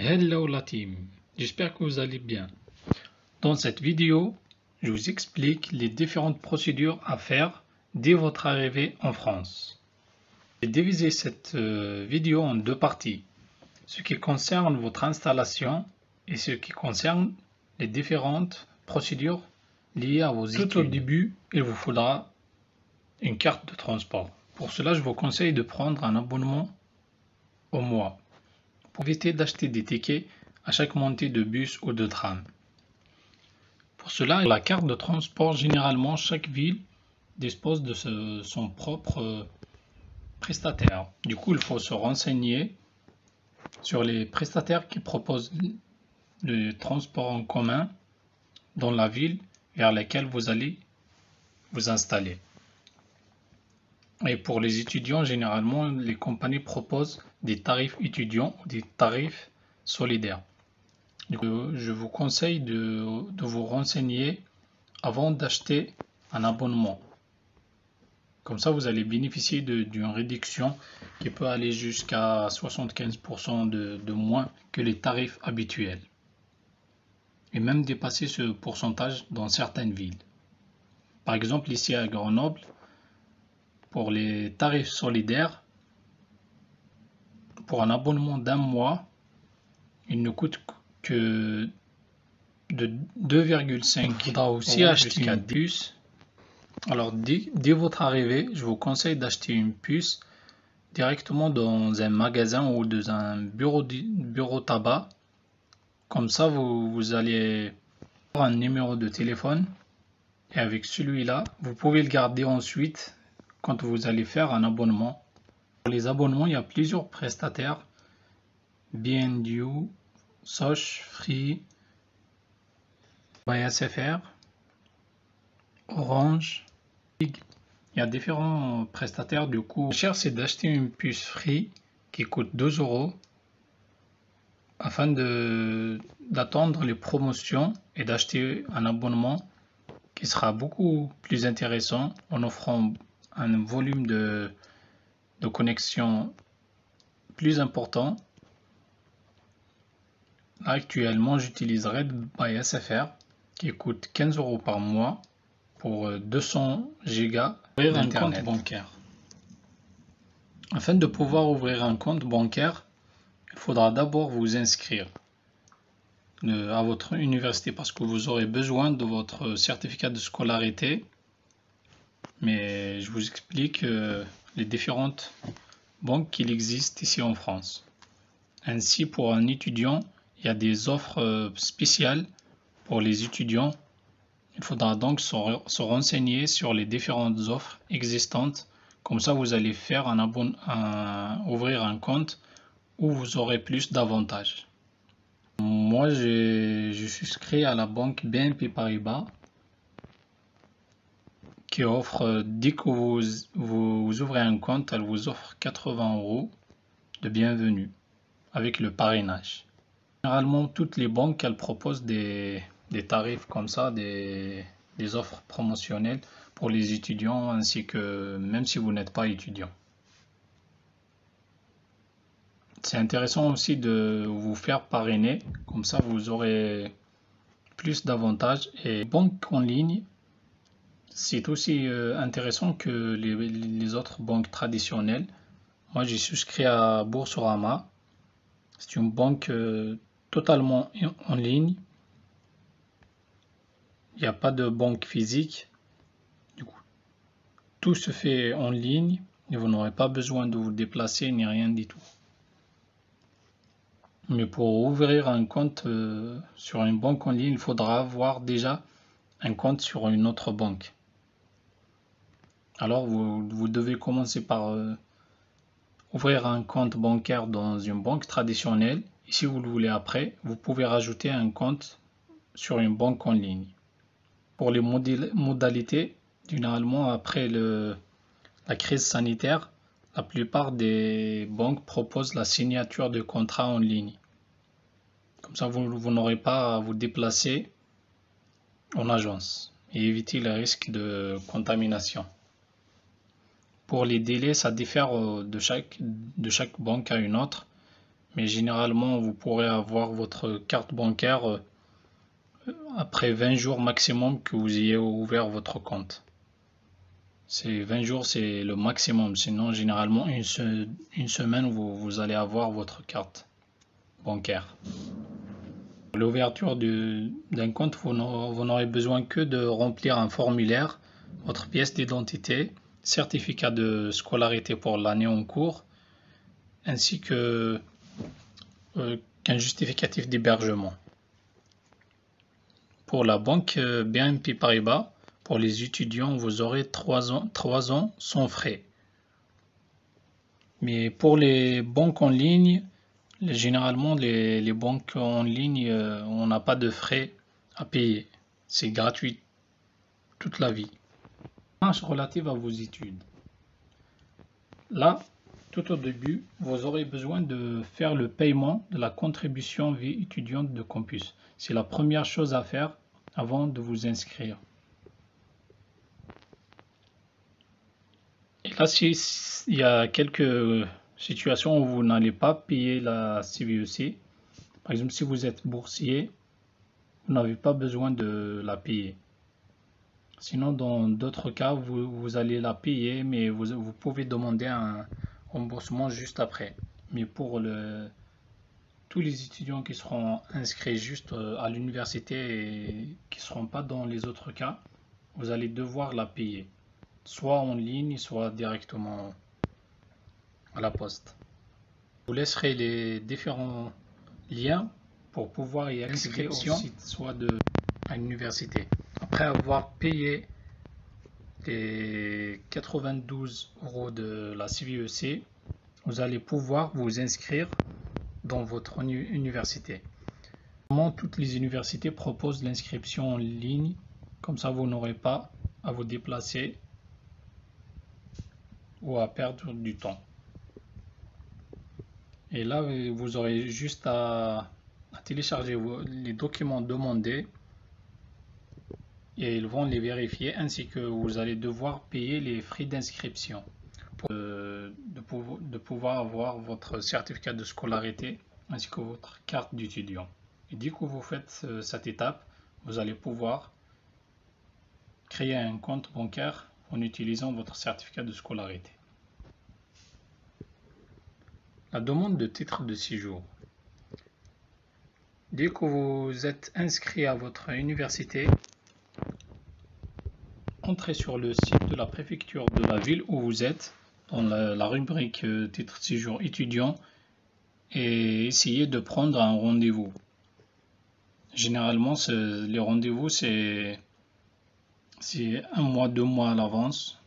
Hello la team, j'espère que vous allez bien. Dans cette vidéo, je vous explique les différentes procédures à faire dès votre arrivée en France. J'ai divisé cette vidéo en deux parties, ce qui concerne votre installation et ce qui concerne les différentes procédures liées à vos études. Tout au début, il vous faudra une carte de transport. Pour cela, je vous conseille de prendre un abonnement au mois, pour éviter d'acheter des tickets à chaque montée de bus ou de tram. Pour cela, la carte de transport, généralement, chaque ville dispose de son propre prestataire. Du coup, il faut se renseigner sur les prestataires qui proposent le transport en commun dans la ville vers laquelle vous allez vous installer. Et pour les étudiants, généralement, les compagnies proposent des tarifs étudiants ou des tarifs solidaires. Je vous conseille de vous renseigner avant d'acheter un abonnement. Comme ça, vous allez bénéficier d'une réduction qui peut aller jusqu'à 75% de moins que les tarifs habituels. Et même dépasser ce pourcentage dans certaines villes. Par exemple, ici à Grenoble, pour les tarifs solidaires, pour un abonnement d'un mois, il ne coûte que de 2,5 €. Il faudra aussi acheter une puce. Alors, dès votre arrivée, je vous conseille d'acheter une puce directement dans un magasin ou dans un bureau tabac. Comme ça, vous allez avoir un numéro de téléphone et avec celui-là, vous pouvez le garder ensuite quand vous allez faire un abonnement. Pour les abonnements, il y a plusieurs prestataires. BNDU, Sosh, Free, SFR, Orange. Il y a différents prestataires. Du coup, le cher, c'est d'acheter une puce Free qui coûte 2 € afin d'attendre les promotions et d'acheter un abonnement qui sera beaucoup plus intéressant en offrant un volume de connexion plus important. Actuellement, j'utilise Red by SFR qui coûte 15 € par mois pour 200 Go ouvrir un compte bancaire. Afin de pouvoir ouvrir un compte bancaire, il faudra d'abord vous inscrire à votre université parce que vous aurez besoin de votre certificat de scolarité. Mais je vous explique les différentes banques qu'il existe ici en France. Ainsi, pour un étudiant, il y a des offres spéciales pour les étudiants. Il faudra donc se renseigner sur les différentes offres existantes. Comme ça, vous allez faire ouvrir un compte où vous aurez plus d'avantages. Moi, je suis souscrit à la banque BNP Paribas qui offre, dès que vous ouvrez un compte, elle vous offre 80 € de bienvenue avec le parrainage. Généralement, toutes les banques elles proposent des tarifs comme ça, des offres promotionnelles pour les étudiants ainsi que même si vous n'êtes pas étudiant. C'est intéressant aussi de vous faire parrainer, comme ça vous aurez plus d'avantages. Et banque en ligne, c'est aussi intéressant que les autres banques traditionnelles. Moi, j'ai souscrit à Boursorama. C'est une banque totalement en ligne. Il n'y a pas de banque physique. Du coup, tout se fait en ligne et vous n'aurez pas besoin de vous déplacer ni rien du tout. Mais pour ouvrir un compte sur une banque en ligne, il faudra avoir déjà un compte sur une autre banque. Alors, vous devez commencer par ouvrir un compte bancaire dans une banque traditionnelle. Et si vous le voulez après, vous pouvez rajouter un compte sur une banque en ligne. Pour les modalités, généralement après la crise sanitaire, la plupart des banques proposent la signature de contrats en ligne. Comme ça, vous n'aurez pas à vous déplacer en agence et éviter le risque de contamination. Pour les délais, ça diffère de chaque banque à une autre. mais généralement vous pourrez avoir votre carte bancaire après 20 jours maximum que vous ayez ouvert votre compte. C'est 20 jours, c'est le maximum. Sinon, généralement, une semaine, vous allez avoir votre carte bancaire. Pour l'ouverture d'un compte, vous n'aurez besoin que de remplir un formulaire, votre pièce d'identité, certificat de scolarité pour l'année en cours, ainsi qu'un justificatif d'hébergement. Pour la banque BNP Paribas, pour les étudiants, vous aurez 3 ans sans frais. Mais pour les banques en ligne, généralement les banques en ligne, on n'a pas de frais à payer. C'est gratuit toute la vie. Relative à vos études. Là, tout au début, vous aurez besoin de faire le paiement de la contribution vie étudiante de campus. C'est la première chose à faire avant de vous inscrire. Et là, il y a quelques situations où vous n'allez pas payer la CVEC. Par exemple, si vous êtes boursier, vous n'avez pas besoin de la payer. Sinon, dans d'autres cas, vous allez la payer, mais vous pouvez demander un remboursement juste après. Mais pour tous les étudiants qui seront inscrits juste à l'université et qui ne seront pas dans les autres cas, vous allez devoir la payer, soit en ligne, soit directement à la poste. Je vous laisserai les différents liens pour pouvoir y accéder au site, soit à l'université. Après avoir payé les 92 € de la CVEC, vous allez pouvoir vous inscrire dans votre université. Toutes les universités proposent l'inscription en ligne, comme ça vous n'aurez pas à vous déplacer ou à perdre du temps. Et là, vous aurez juste à télécharger les documents demandés et ils vont les vérifier, ainsi que vous allez devoir payer les frais d'inscription pour de pouvoir avoir votre certificat de scolarité ainsi que votre carte d'étudiant. Et dès que vous faites cette étape, vous allez pouvoir créer un compte bancaire en utilisant votre certificat de scolarité. La demande de titre de séjour. Dès que vous êtes inscrit à votre université, entrez sur le site de la préfecture de la ville où vous êtes, dans la rubrique titre de séjour étudiant, et essayez de prendre un rendez-vous. Généralement, les rendez-vous, c'est 1 mois, 2 mois à l'avance.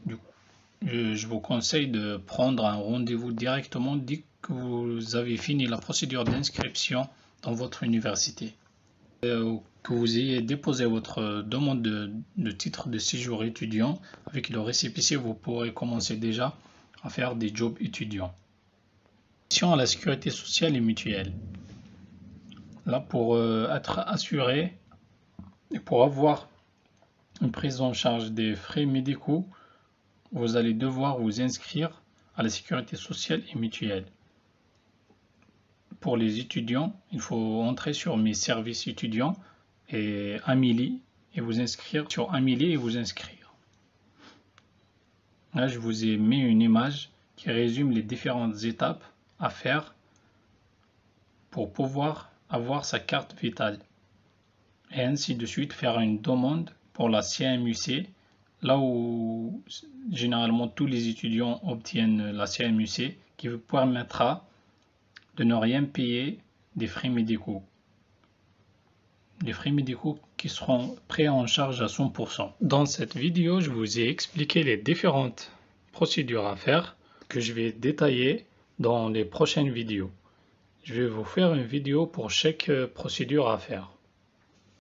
Je vous conseille de prendre un rendez-vous directement dès que vous avez fini la procédure d'inscription dans votre université. Que vous ayez déposé votre demande de titre de séjour étudiant, avec le récépissé, vous pourrez commencer déjà à faire des jobs étudiants. À la sécurité sociale et mutuelle. Là, pour être assuré et pour avoir une prise en charge des frais médicaux, vous allez devoir vous inscrire à la sécurité sociale et mutuelle. Pour les étudiants, il faut entrer sur mes services étudiants et Amélie et vous inscrire sur Amélie et vous inscrire. Là, je vous ai mis une image qui résume les différentes étapes à faire pour pouvoir avoir sa carte vitale et ainsi de suite faire une demande pour la CMUC, là où généralement tous les étudiants obtiennent la CMUC, qui vous permettra de ne rien payer des frais médicaux. Des frais médicaux qui seront pris en charge à 100%. Dans cette vidéo, je vous ai expliqué les différentes procédures à faire que je vais détailler dans les prochaines vidéos. Je vais vous faire une vidéo pour chaque procédure à faire.